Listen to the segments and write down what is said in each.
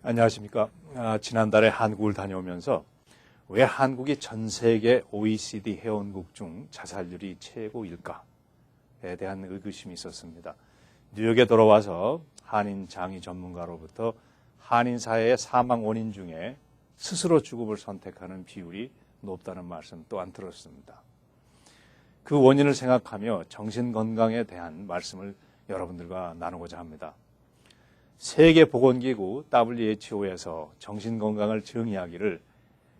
안녕하십니까. 지난달에 한국을 다녀오면서 왜 한국이 전 세계 OECD 회원국 중 자살률이 최고일까에 대한 의구심이 있었습니다. 뉴욕에 돌아와서 한인 장의 전문가로부터 한인 사회의 사망 원인 중에 스스로 죽음을 선택하는 비율이 높다는 말씀 또한 들었습니다. 그 원인을 생각하며 정신건강에 대한 말씀을 여러분들과 나누고자 합니다. 세계보건기구 WHO에서 정신건강을 정의하기를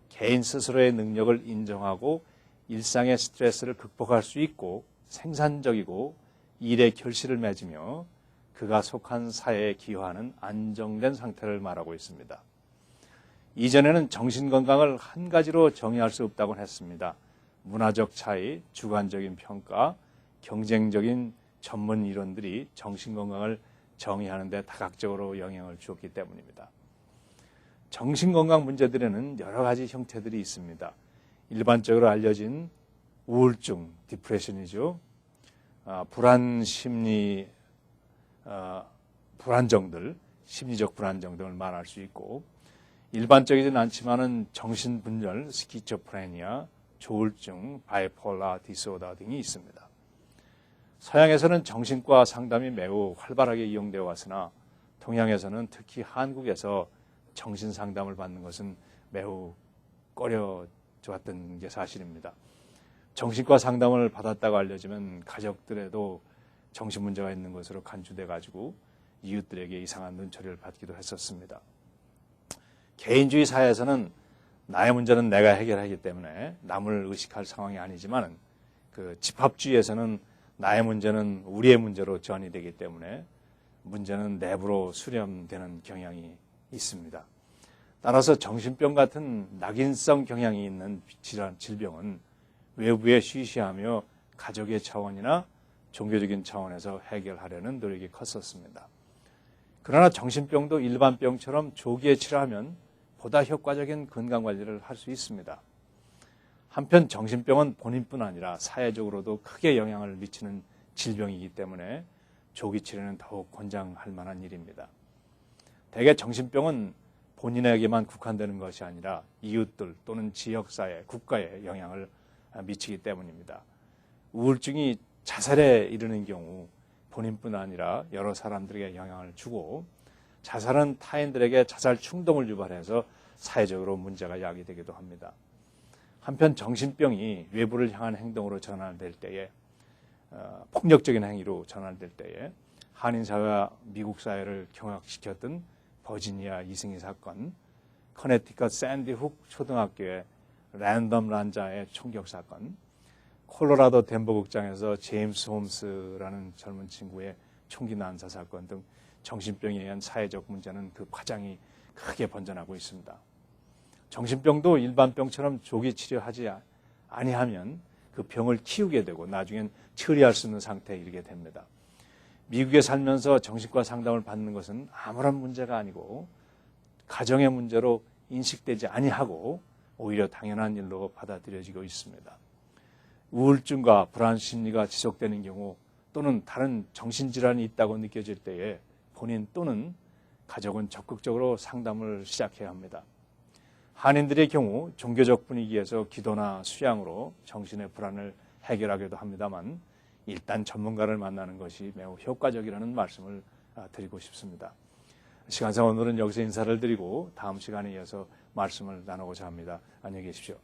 개인 스스로의 능력을 인정하고 일상의 스트레스를 극복할 수 있고 생산적이고 일의 결실을 맺으며 그가 속한 사회에 기여하는 안정된 상태를 말하고 있습니다. 이전에는 정신건강을 한 가지로 정의할 수 없다고 했습니다. 문화적 차이, 주관적인 평가, 경쟁적인 전문 이론들이 정신건강을 정의하는 데 다각적으로 영향을 주었기 때문입니다. 정신건강 문제들에는 여러 가지 형태들이 있습니다. 일반적으로 알려진 우울증, 디프레션이죠. 불안정들, 심리적 불안정 등을 말할 수 있고, 일반적이진 않지만은 정신분열, 스키조프레니아, 조울증, 바이폴라 디스오더 등이 있습니다. 서양에서는 정신과 상담이 매우 활발하게 이용되어 왔으나 동양에서는 특히 한국에서 정신 상담을 받는 것은 매우 꺼려졌던 게 사실입니다. 정신과 상담을 받았다고 알려지면 가족들에도 정신 문제가 있는 것으로 간주돼 가지고 이웃들에게 이상한 눈초리를 받기도 했었습니다. 개인주의 사회에서는 나의 문제는 내가 해결하기 때문에 남을 의식할 상황이 아니지만 그 집합주의에서는 나의 문제는 우리의 문제로 전이 되기 때문에 문제는 내부로 수렴되는 경향이 있습니다. 따라서 정신병 같은 낙인성 경향이 있는 질병은 외부에 쉬쉬하며 가족의 차원이나 종교적인 차원에서 해결하려는 노력이 컸었습니다. 그러나 정신병도 일반 병처럼 조기에 치료하면 보다 효과적인 건강관리를 할 수 있습니다. 한편 정신병은 본인뿐 아니라 사회적으로도 크게 영향을 미치는 질병이기 때문에 조기 치료는 더욱 권장할 만한 일입니다. 대개 정신병은 본인에게만 국한되는 것이 아니라 이웃들 또는 지역사회, 국가에 영향을 미치기 때문입니다. 우울증이 자살에 이르는 경우 본인뿐 아니라 여러 사람들에게 영향을 주고 자살은 타인들에게 자살 충동을 유발해서 사회적으로 문제가 야기되기도 합니다. 한편 정신병이 외부를 향한 행동으로 전환될 때에 폭력적인 행위로 전환될 때에 한인사회와 미국 사회를 경악시켰던 버지니아 이승희 사건, 커네티컷 샌디훅 초등학교의 랜덤 란자의 총격 사건, 콜로라도 덴버 극장에서 제임스 홈스라는 젊은 친구의 총기 난사 사건 등 정신병에 의한 사회적 문제는 그 파장이 크게 번져나고 있습니다. 정신병도 일반 병처럼 조기 치료하지 아니하면 그 병을 키우게 되고 나중엔 처리할 수 있는 상태에 이르게 됩니다. 미국에 살면서 정신과 상담을 받는 것은 아무런 문제가 아니고 가정의 문제로 인식되지 아니하고 오히려 당연한 일로 받아들여지고 있습니다. 우울증과 불안 심리가 지속되는 경우 또는 다른 정신질환이 있다고 느껴질 때에 본인 또는 가족은 적극적으로 상담을 시작해야 합니다. 한인들의 경우 종교적 분위기에서 기도나 수양으로 정신의 불안을 해결하기도 합니다만 일단 전문가를 만나는 것이 매우 효과적이라는 말씀을 드리고 싶습니다. 시간상 오늘은 여기서 인사를 드리고 다음 시간에 이어서 말씀을 나누고자 합니다. 안녕히 계십시오.